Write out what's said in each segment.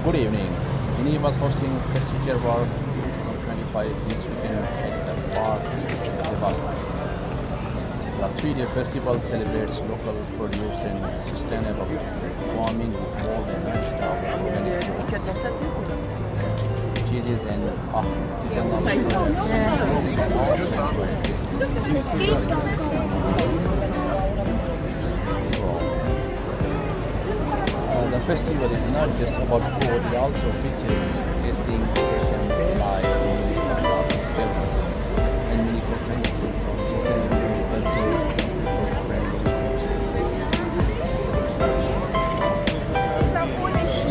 Good evening. Geneva is hosting Festi'Terroir 2025 this weekend at the Parc, Bastions. The three-day festival celebrates local produce and sustainable farming with more than 90 staff organic foods, cheeses and artisanal the festival is not just about food, it also features tasting sessions, live music, films, and many conferences on sustainability, culture, friendly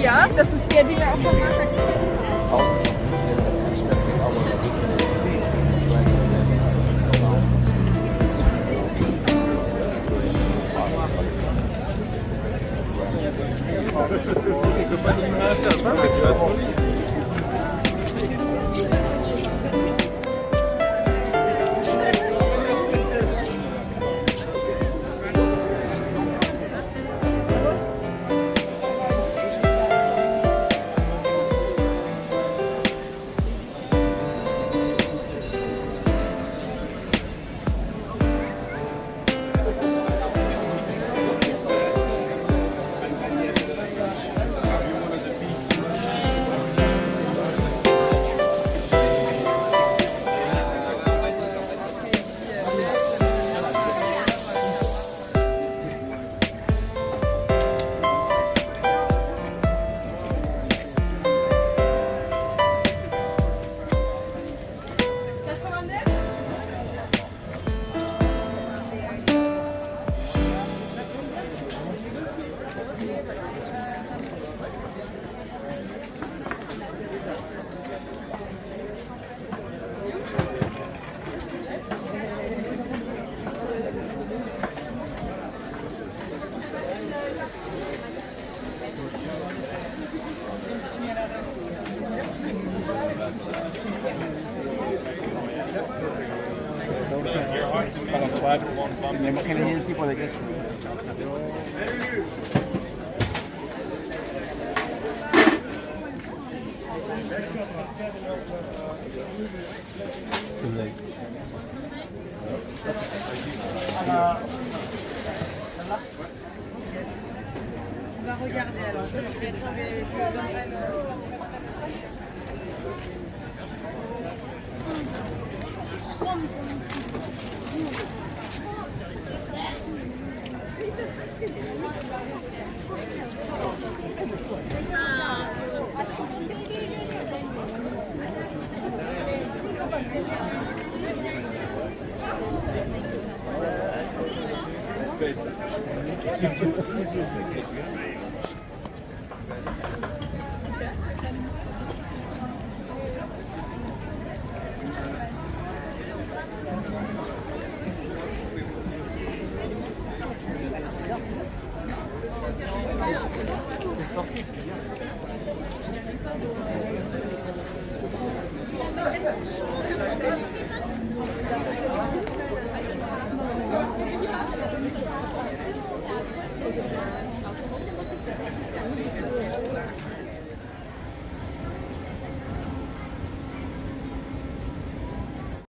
Ja, das ist der, den wir auch von Anfang an. how we still respecting our original sounds. Para probar, tenemos que elegir el tipo de queso. On va regarder alors. Je vais trouver. Je vous donnerai le.